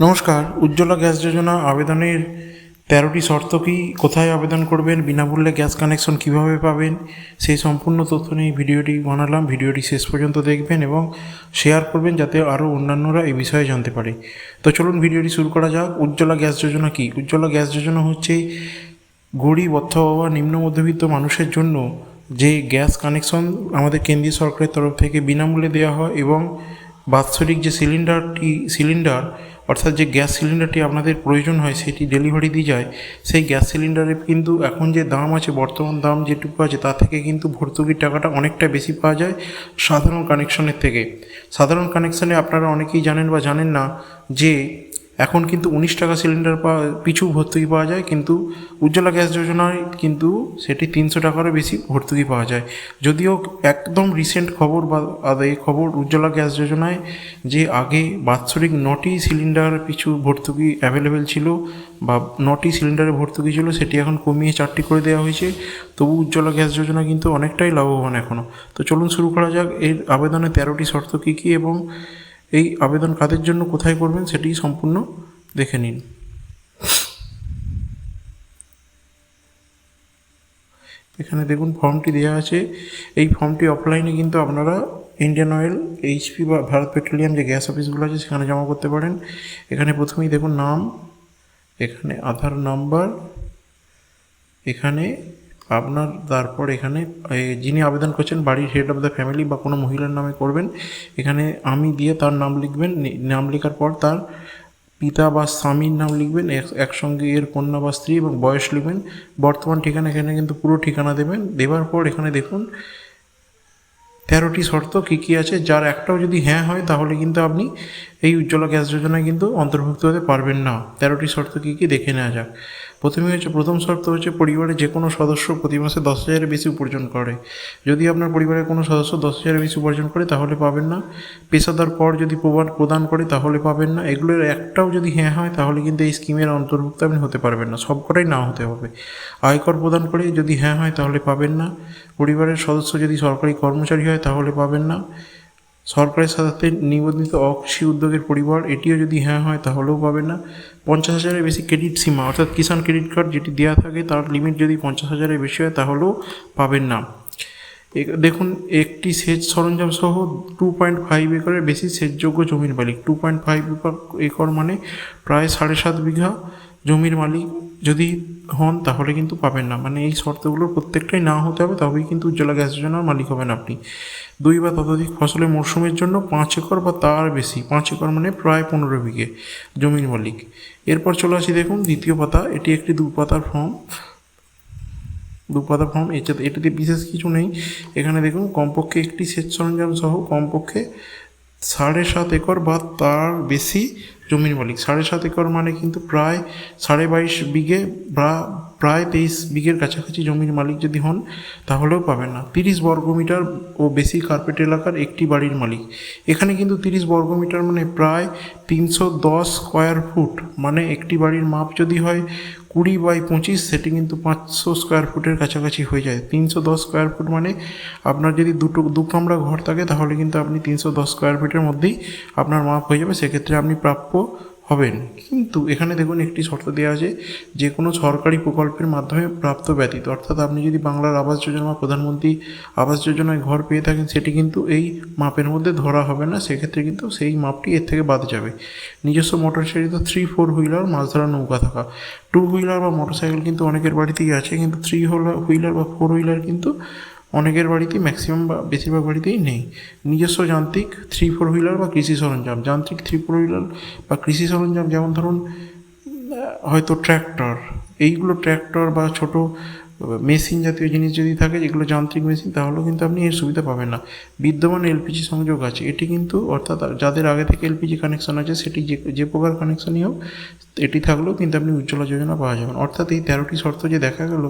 নমস্কার। উজ্জ্বলা গ্যাস যোজনা আবেদনের 13টি শর্ত কী, কোথায় আবেদন করবেন, বিনামূল্যে গ্যাস কানেকশন কিভাবে পাবেন, সেই সম্পূর্ণ তথ্য নিয়ে ভিডিওটি বানালাম। ভিডিওটি শেষ পর্যন্ত দেখবেন এবং শেয়ার করবেন যাতে আরও অন্যান্যরা এই বিষয়ে জানতে পারে। তো চলুন ভিডিওটি শুরু করা যাক। উজ্জ্বলা গ্যাস যোজনা কী? উজ্জ্বলা গ্যাস যোজনা হচ্ছে গরিব অথবা নিম্ন মধ্যবিত্ত মানুষের জন্য যে গ্যাস কানেকশন আমাদের কেন্দ্রীয় সরকারের তরফ থেকে বিনামূল্যে দেওয়া হয় এবং বাৎসরিক যে সিলিন্ডার অর্থাৎ যে গ্যাস সিলিন্ডারটি আপনাদের প্রয়োজন হয় সেটি ডেলিভারি দিয়ে যায়। সেই গ্যাস সিলিন্ডারের কিন্তু এখন যে দাম আছে, বর্তমান দাম যেটুকু আছে তা থেকে কিন্তু ভর্তুকির টাকাটা অনেকটা বেশি পাওয়া যায় সাধারণ কানেকশনের থেকে। সাধারণ কানেকশানে আপনারা অনেকেই জানেন বা জানেন না যে এখন কিন্তু 19 টাকা সিলিন্ডার পিছু ভর্তুকি পাওয়া যায়, কিন্তু উজ্জ্বলা গ্যাস যোজনায় কিন্তু সেটি 300 টাকারও বেশি ভর্তুকি পাওয়া যায়। যদিও একদম রিসেন্ট খবর বা এই খবর, উজ্জ্বলা গ্যাস যোজনায় যে আগে বাৎসরিক 9টি সিলিন্ডার পিছু ভর্তুকি অ্যাভেলেবেল ছিল বা 9টি সিলিন্ডারে ভর্তুকি ছিল, সেটি এখন কমিয়ে 4টি করে দেওয়া হয়েছে। তবু উজ্জ্বলা গ্যাস যোজনা কিন্তু অনেকটাই লাভবান এখনও। তো চলুন শুরু করা যাক। এর আবেদনে 13টি শর্ত কী কী এবং এই আবেদন কাদের জন্য, কোথায় করবেন সেটি সম্পূর্ণ দেখে নিন। এখানে দেখুন ফর্মটি দেওয়া আছে। এই ফর্মটি অফলাইনে কিন্তু আপনারা ইন্ডিয়ান অয়েল, এইচপি বা ভারত পেট্রোলিয়াম যে গ্যাস অফিসগুলো আছে সেখানে জমা করতে পারেন। এখানে প্রথমেই দেখুন নাম, এখানে আধার নাম্বার, এখানে আপনার, তারপর এখানে যিনি আবেদন করছেন বাড়ির হেড অফ দ্য ফ্যামিলি বা কোনো মহিলার নামে করবেন। এখানে আমি দিয়ে তার নাম লিখবেন। নাম লেখার পর তার পিতা বা স্বামীর নাম লিখবেন, একসঙ্গে এর কন্যা বা স্ত্রী এবং বয়স লিখবেন। বর্তমান ঠিকানা এখানে কিন্তু পুরো ঠিকানা দেবেন। দেওয়ার পর এখানে দেখুন 13টি শর্ত কী কী আছে, যার একটাও যদি হ্যাঁ হয় তাহলে কিন্তু আপনি এই উজ্জ্বলা গ্যাস যোজনায় কিন্তু অন্তর্ভুক্ত হতে পারবেন না। 13টি শর্ত কী কী দেখে নেওয়া যাক। প্রথম শর্ত হচ্ছে পরিবারের যে কোনো সদস্য প্রতি মাসে 10,000-এর বেশি উপার্জন করে। যদি আপনার পরিবারের কোনো সদস্য 10,000-এর বেশি উপার্জন করে তাহলে পাবেন না। পেশাদার কর যদি প্রদান করে তাহলে পাবেন না। এগুলোর একটাও যদি হ্যাঁ হয় তাহলে কিন্তু এই স্কিমের অন্তর্ভুক্ত আপনি হতে পারবেন না। সবকটাই না হতে হবে। আয়কর প্রদান করে যদি হ্যাঁ হয় তাহলে পাবেন না। পরিবারের সদস্য যদি সরকারি কর্মচারী হয় তাহলে পাবেন না। সরকারের সাথে নিবন্ধিত অকৃষি উদ্যোগের পরিবার, এটিও যদি হ্যাঁ হয় তাহলেও পাবেন না। 50,000-এর বেশি ক্রেডিট সীমা অর্থাৎ কিষাণ ক্রেডিট কার্ড যেটি দেওয়া থাকে তার লিমিট যদি 50,000-এর বেশি হয় তাহলেও পাবেন না। দেখুন একটি সেচ সরঞ্জাম সহ 2.5 একরের বেশি সেচযোগ্য জমির মালিক। 2.5 একর মানে প্রায় 7.5 বিঘা জমির মালিক যদি হন তাহলে কিন্তু পাবেন না। মানে এই শর্তগুলোর প্রত্যেকটাই না হতে হবে, তবেই কিন্তু উজ্জ্বলা গ্যাস যোজনার মালিক হবেন আপনি। 2 বা ততোধিক ফসলের মরশুমের জন্য 5 একর বা তার বেশি, 5 একর মানে প্রায় 15 বিঘে জমির মালিক। এরপর চলে আসি দেখুন দ্বিতীয় পাতা। এটি একটি 2 পাতার ফর্ম। এটাতে বিশেষ কিছু নেই। এখানে দেখুন কমপক্ষে একটি সেচ সরঞ্জাম সহ কমপক্ষে 7.5 একর বা তার বেশি জমির মালিক। 7.5 একর মানে কিন্তু প্রায় 22.5 বিঘে বা প্রায় 23 বিঘের কাছাকাছি জমির মালিক যদি হন তাহলেও পাবেন না। 30 বর্গমিটার ও বেশি কার্পেট এলাকার একটি বাড়ির মালিক। এখানে কিন্তু 30 বর্গমিটার মানে প্রায় 310 স্কোয়ার ফুট, মানে একটি বাড়ির মাপ যদি হয় 20/25, সেটি কিন্তু 500 স্কোয়ার ফুটের কাছাকাছি হয়ে যায়। 310 স্কোয়ার ফুট মানে আপনার যদি দু কামরা ঘর থাকে তাহলে কিন্তু আপনি 310 স্কোয়ার ফিটের মধ্যেই আপনার মাপ হয়ে যাবে, সেক্ষেত্রে আপনি প্রাপ্য হবেন। কিন্তু এখানে দেখুন একটি শর্ত দেওয়া আছে, যে কোনো সরকারি প্রকল্পের মাধ্যমে প্রাপ্ত ব্যতীত। অর্থাৎ আপনি যদি বাংলার আবাস যোজনা বা প্রধানমন্ত্রী আবাস যোজনায় ঘর পেয়ে থাকেন সেটি কিন্তু এই মাপের মধ্যে ধরা হবে না, সেক্ষেত্রে কিন্তু সেই মাপটি এর থেকে বাদ যাবে। নিজস্ব মোটর চালিত 3-4 হুইলার মাছ ধরার নৌকা থাকা। 2 হুইলার বা মোটরসাইকেল কিন্তু অনেকের বাড়িতেই আছে, কিন্তু 3 হুইলার বা 4 হুইলার কিন্তু অনেকের বাড়িতেই, ম্যাক্সিমাম বা বেশিরভাগ বাড়িতেই নেই। নিজস্ব যান্ত্রিক 3-4 হুইলার বা কৃষি সরঞ্জাম। যান্ত্রিক 3-4 হুইলার বা কৃষি সরঞ্জাম যেমন ধরুন হয়তো ট্র্যাক্টর, এইগুলো ট্র্যাক্টর বা ছোটো মেশিন জাতীয় জিনিস যদি থাকে, যেগুলো যান্ত্রিক মেশিন, তাহলেও কিন্তু আপনি এর সুবিধা পাবেন না। বিদ্যমান এলপিজি সংযোগ আছে, এটি কিন্তু অর্থাৎ যাদের আগে থেকে এলপিজি কানেকশন আছে সেটি যে প্রকার কানেকশনই হোক, এটি থাকলেও কিন্তু আপনি উজ্জ্বলা যোজনা পাওয়া যাবেন। অর্থাৎ এই 13টি শর্ত যে দেখা গেল,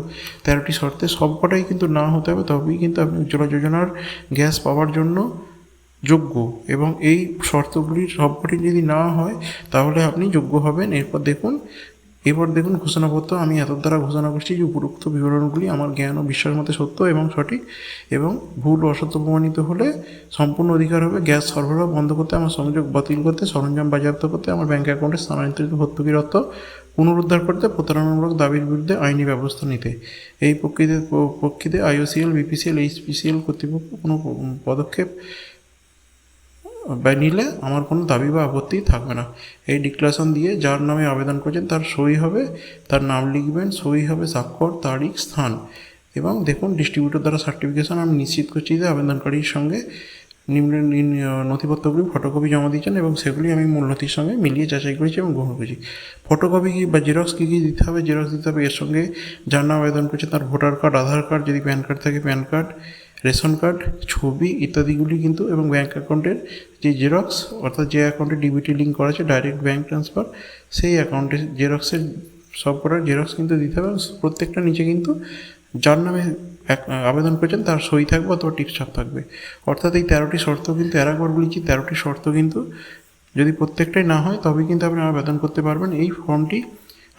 13টি শর্তে সবকটাই কিন্তু না হতে হবে, তবেই কিন্তু আপনি উজ্জ্বলা যোজনার গ্যাস পাওয়ার জন্য যোগ্য। এবং এই শর্তগুলির সবকটি যদি না হয় তাহলে আপনি যোগ্য হবেন। এরপর দেখুন এবার দেখুন ঘোষণাপত্র। আমি এত দ্বারা ঘোষণা করছি যে উপরোক্ত বিবরণগুলি আমার জ্ঞান ও বিশ্বাস মতে সত্য এবং সঠিক, এবং ভুল ও অসত্য প্রমাণিত হলে সম্পূর্ণ অধিকার হবে গ্যাস সরবরাহ বন্ধ করতে, আমার সংযোগ বাতিল করতে, সরঞ্জাম বাজেয়াপ্ত করতে, আমার ব্যাঙ্ক অ্যাকাউন্টে স্থানান্তরিত ভর্তুকির অর্থ পুনরুদ্ধার করতে, প্রতারণামূলক দাবির বিরুদ্ধে আইনি ব্যবস্থা নিতে। এই পক্ষিতে IOCL, BPCL, HPCL কর্তৃপক্ষ কোনো পদক্ষেপ বা নিলে আমার কোনো দাবি বা আপত্তি থাকবে না। এই ডিক্লারেশন দিয়ে যার নামে আবেদন করছেন তার সই হবে, তার নাম লিখবেন, সই হবে, স্বাক্ষর, তারিখ, স্থান, এবং দেখুন ডিস্ট্রিবিউটর দ্বারা সার্টিফিকেশন আমি নিশ্চিত করছি যে আবেদনকারীর সঙ্গে নথিপত্রগুলি ফটোকপি জমা দিয়েছেন এবং সেগুলি আমি মূল নথির সঙ্গে মিলিয়ে যাচাই করেছি এবং গ্রহণ করেছি। ফটোকপি বা জেরক্স কী কী দিতে হবে? জেরক্স দিতে হবে এর সঙ্গে যার নাম আবেদন করছে তার ভোটার কার্ড, আধার কার্ড, যদি প্যান কার্ড থাকে প্যান কার্ড, রেশন কার্ড, ছবি ইত্যাদিগুলি কিন্তু, এবং ব্যাঙ্ক অ্যাকাউন্টের যে জেরক্স, অর্থাৎ যে অ্যাকাউন্টে ডিবিটি লিঙ্ক করা আছে ডাইরেক্ট ব্যাঙ্ক ট্রান্সফার, সেই অ্যাকাউন্টের জেরক্সের সব কটার জেরক্স কিন্তু দিতে হবে। প্রত্যেকটা নিচে কিন্তু যার নামে আবেদন করেছেন তার সই থাকবে অথবা টিপছাপ থাকবে। অর্থাৎ এই 13টি শর্ত কিন্তু একবার বলেছি, 13টি শর্ত কিন্তু যদি প্রত্যেকটাই না হয় তবে কিন্তু আপনি আবেদন করতে পারবেন। এই ফর্মটি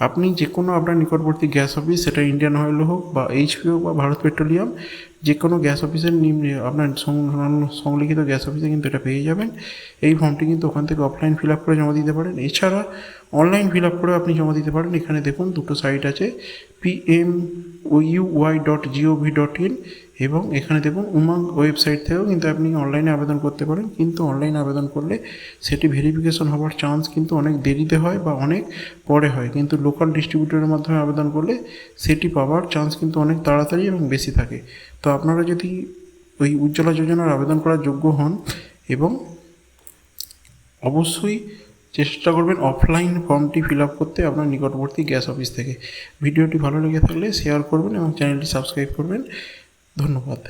আপনি যে কোনো আপনার নিকটবর্তী গ্যাস অফিস, সেটা ইন্ডিয়ান অয়েল হোক বা HP হোক বা ভারত পেট্রোলিয়াম, যে কোনো গ্যাস অফিসের আপনার সংলিখিত গ্যাস অফিসে কিন্তু এটা পেয়ে যাবেন। এই ফর্মটি কিন্তু ওখান থেকে অফলাইন ফিল আপ করে জমা দিতে পারেন, এছাড়া অনলাইন ফিল আপ করে আপনি জমা দিতে পারেন। এখানে দেখুন দুটো সাইট আছে, PMUY.gov.in এবং এখানে দেখুন উমাং ওয়েবসাইট থেকেও কিন্তু আপনি অনলাইনে আবেদন করতে পারেন। কিন্তু অনলাইনে আবেদন করলে সেটি ভেরিফিকেশন হওয়ার চান্স কিন্তু অনেক দেরিতে হয় বা অনেক পরে হয়, কিন্তু লোকাল ডিস্ট্রিবিউটরের মাধ্যমে আবেদন করলে সেটি পাওয়ার চান্স কিন্তু অনেক তাড়াতাড়ি এবং বেশি থাকে। তো আপনারা যদি ওই উজ্জ্বলা যোজনার আবেদন করার যোগ্য হন, এবং অবশ্যই চেষ্টা করবেন অফলাইন ফর্মটি ফিল আপ করতে আপনার নিকটবর্তী গ্যাস অফিস থেকে। ভিডিওটি ভালো লেগে থাকলে শেয়ার করবেন এবং চ্যানেলটি সাবস্ক্রাইব করবেন। ধন্যবাদ।